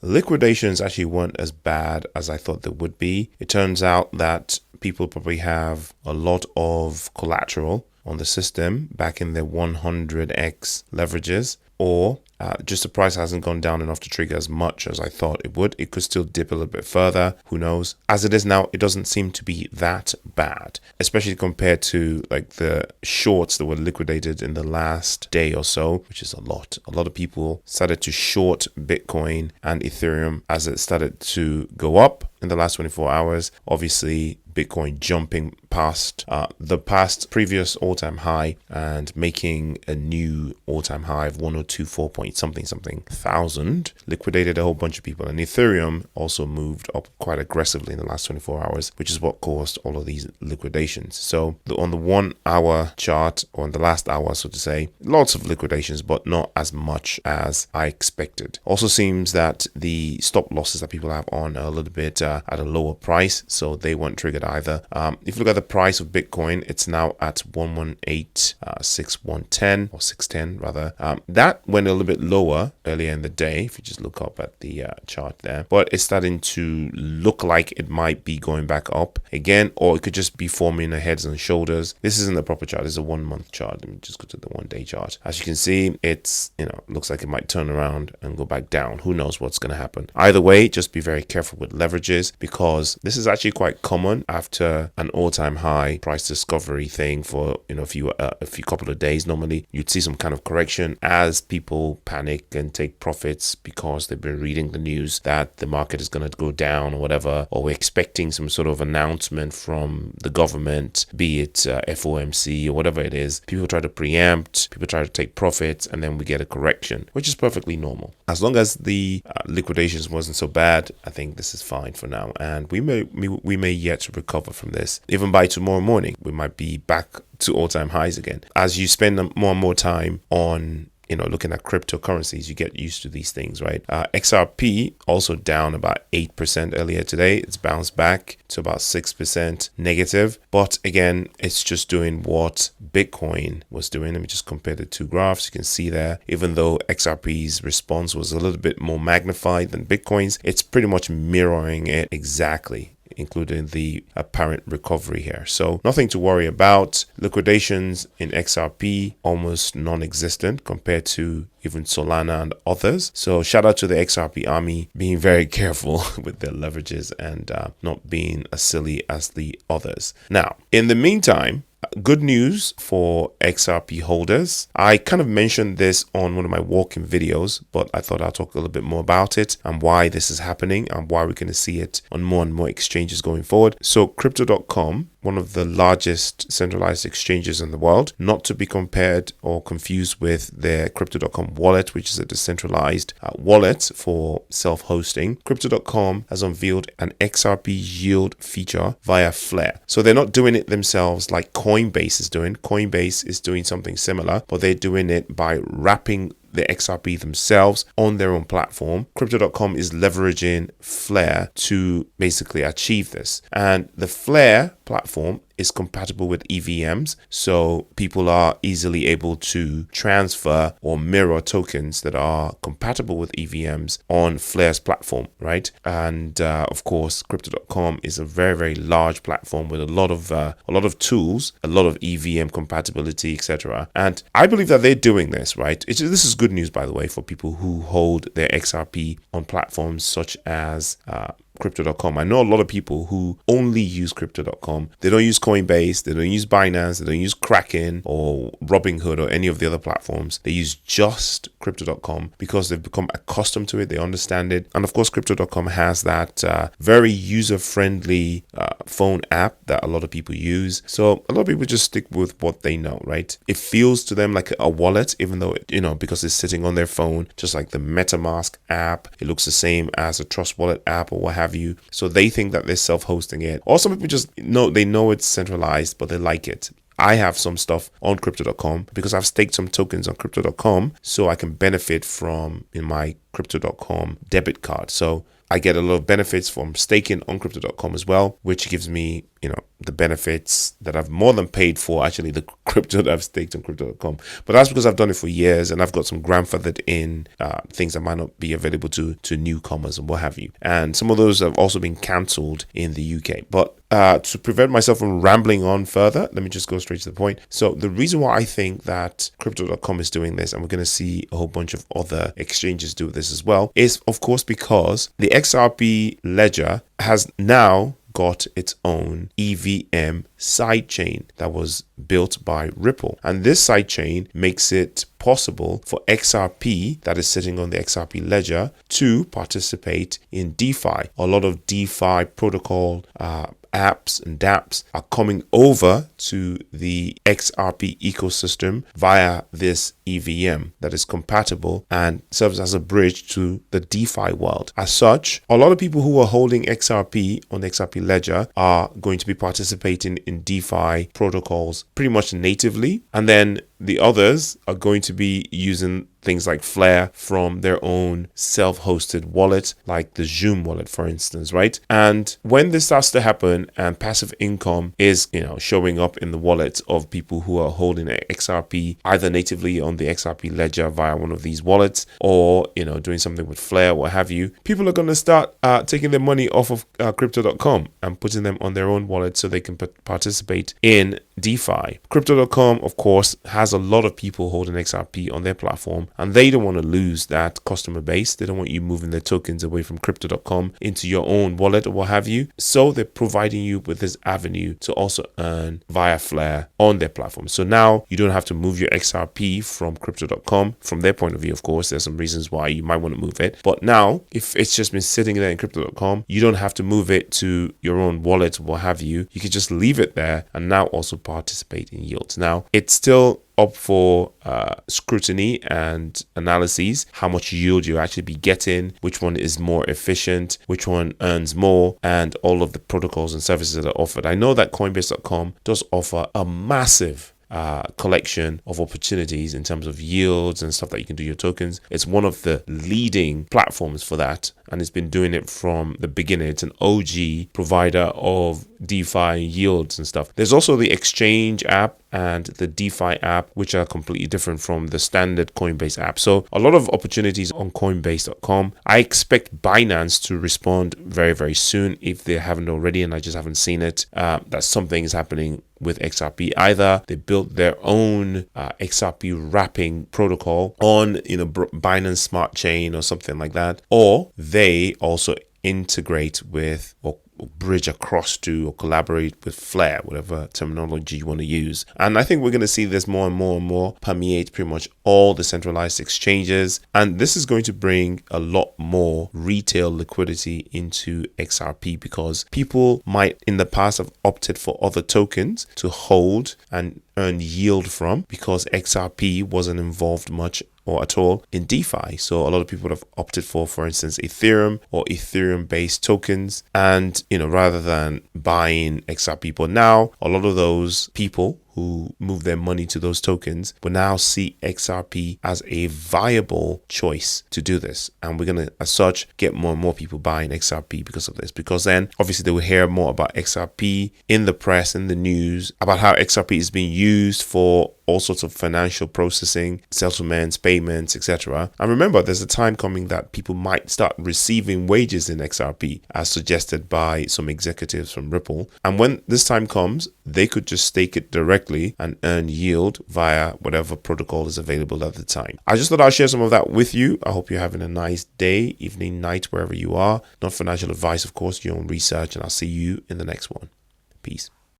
liquidations actually weren't as bad as I thought they would be. It turns out that people probably have a lot of collateral on the system back in their 100x leverages, or just the price hasn't gone down enough to trigger as much as I thought it would. It could still dip a little bit further. Who knows? As it is now, it doesn't seem to be that bad, especially compared to like the shorts that were liquidated in the last day or so, which is a lot. A lot of people started to short Bitcoin and Ethereum as it started to go up in the last 24 hours. Obviously, Bitcoin jumping past the previous all-time high and making a new all-time high of 1024 point something thousand, liquidated a whole bunch of people. And Ethereum also moved up quite aggressively in the last 24 hours, which is what caused all of these liquidations. So on the 1 hour chart, or in the last hour, so to say, lots of liquidations, but not as much as I expected. Also seems that the stop losses that people have on are a little bit at a lower price, so they weren't triggered either. If you look at the price of Bitcoin, it's now at 118,6110 or 610 rather. That went a little bit lower earlier in the day if you just look up at the chart there, but it's starting to look like it might be going back up again, or it could just be forming a heads and shoulders. This isn't the proper chart. It's a 1 month chart. Let me just go to the 1 day chart. As you can see, it's, looks like it might turn around and go back down. Who knows what's going to happen? Either way, just be very careful with leverages, because this is actually quite common after an all-time high price discovery thing for a few couple of days. Normally you'd see some kind of correction as people panic and take profits because they've been reading the news that the market is going to go down or whatever, or we're expecting some sort of announcement from the government, be it FOMC or whatever it is. People try to preempt, people try to take profits, and then we get a correction, which is perfectly normal. As long as the liquidations wasn't so bad, I think this is fine for now, and we may yet recover from this. Even by tomorrow morning, we might be back to all-time highs again. As you spend more and more time on looking at cryptocurrencies, you get used to these things, right? XRP also down about 8% earlier today. It's bounced back to about 6% negative. But again, it's just doing what Bitcoin was doing. Let me just compare the two graphs. You can see there, even though XRP's response was a little bit more magnified than Bitcoin's, it's pretty much mirroring it exactly, including the apparent recovery here. So nothing to worry about. Liquidations in XRP almost non-existent compared to even Solana and others. So shout out to the XRP army being very careful with their leverages and not being as silly as the others. Now, in the meantime, good news for XRP holders. I kind of mentioned this on one of my walking videos, but I thought I'll talk a little bit more about it and why this is happening and why we're going to see it on more and more exchanges going forward. So Crypto.com, one of the largest centralized exchanges in the world, not to be compared or confused with their Crypto.com wallet, which is a decentralized wallet for self-hosting. Crypto.com has unveiled an XRP yield feature via Flare. So they're not doing it themselves like Coinbase is doing. Coinbase is doing something similar, but they're doing it by wrapping the XRP themselves on their own platform. Crypto.com is leveraging Flare to basically achieve this. And the Flare platform is compatible with EVMs, so people are easily able to transfer or mirror tokens that are compatible with EVMs on Flare's platform, right? And of course, Crypto.com is a very, very large platform with a lot of tools, a lot of EVM compatibility, etc. And I believe that they're doing this, right? This is good news, by the way, for people who hold their XRP on platforms such as Crypto.com. I know a lot of people who only use Crypto.com. They don't use Coinbase, they don't use Binance, they don't use Kraken or Robinhood or any of the other platforms. They use just Crypto.com because they've become accustomed to it, they understand it. And of course, Crypto.com has that very user-friendly phone app that a lot of people use. So a lot of people just stick with what they know, right? It feels to them like a wallet, even though, because it's sitting on their phone, just like the MetaMask app. It looks the same as a Trust Wallet app or what have you. So they think that they're self-hosting it. Or some people just know it's centralized, but they like it. I have some stuff on Crypto.com because I've staked some tokens on Crypto.com so I can benefit from in my Crypto.com debit card. So I get a lot of benefits from staking on crypto.com as well, which gives me, the benefits that I've more than paid for, actually, the crypto that I've staked on crypto.com. But that's because I've done it for years and I've got some grandfathered in things that might not be available to newcomers and what have you. And some of those have also been cancelled in the UK. But to prevent myself from rambling on further, let me just go straight to the point. So the reason why I think that crypto.com is doing this, and we're going to see a whole bunch of other exchanges do this as well, is of course because the XRP ledger has now got its own EVM sidechain that was built by Ripple. And this sidechain makes it possible for XRP that is sitting on the XRP ledger to participate in DeFi. A lot of DeFi protocol apps and dApps are coming over to the XRP ecosystem via this EVM that is compatible and serves as a bridge to the DeFi world. As such, a lot of people who are holding XRP on the XRP ledger are going to be participating in DeFi protocols pretty much natively, and then the others are going to be using things like Flare from their own self-hosted wallet, like the Zoom wallet, for instance, right? And when this starts to happen and passive income is, showing up in the wallets of people who are holding XRP either natively on the XRP ledger via one of these wallets or, doing something with Flare, what have you, people are going to start taking their money off of crypto.com and putting them on their own wallet so they can participate in DeFi. Crypto.com, of course, has a lot of people holding XRP on their platform, and they don't want to lose that customer base. They don't want you moving their tokens away from crypto.com into your own wallet or what have you. So they're providing you with this avenue to also earn via Flare on their platform. So now you don't have to move your XRP from crypto.com. From their point of view, of course, there's some reasons why you might want to move it. But now, if it's just been sitting there in crypto.com, you don't have to move it to your own wallet or what have you. You can just leave it there and now also participate in yields. Now, it's still up for scrutiny and analyses, how much yield you actually be getting, which one is more efficient, which one earns more, and all of the protocols and services that are offered. I know that Coinbase.com does offer a massive collection of opportunities in terms of yields and stuff that you can do your tokens. It's one of the leading platforms for that, and it's been doing it from the beginning. It's an OG provider of DeFi yields and stuff. There's also the exchange app and the DeFi app, which are completely different from the standard Coinbase app. So a lot of opportunities on Coinbase.com. I expect Binance to respond very, very soon if they haven't already, and I just haven't seen it. That something is happening with XRP. Either they built their own XRP wrapping protocol on Binance Smart Chain or something like that, or they also integrate with or bridge across to or collaborate with Flare, whatever terminology you want to use. And I think we're going to see this more and more and more permeate pretty much all the centralized exchanges. And this is going to bring a lot more retail liquidity into XRP, because people might in the past have opted for other tokens to hold and earn yield from, because XRP wasn't involved much or at all in DeFi. So a lot of people have opted for instance, Ethereum or Ethereum-based tokens, and rather than buying XRP. But now a lot of those people who move their money to those tokens will now see XRP as a viable choice to do this. And we're going to, as such, get more and more people buying XRP because of this. Because then, obviously, they will hear more about XRP in the press, in the news, about how XRP is being used for all sorts of financial processing, settlements, payments, etc. And remember, there's a time coming that people might start receiving wages in XRP, as suggested by some executives from Ripple. And when this time comes, they could just stake it directly and earn yield via whatever protocol is available at the time. I just thought I'd share some of that with you. I hope you're having a nice day, evening, night, wherever you are. Not financial advice, of course, your own research, and I'll see you in the next one. Peace.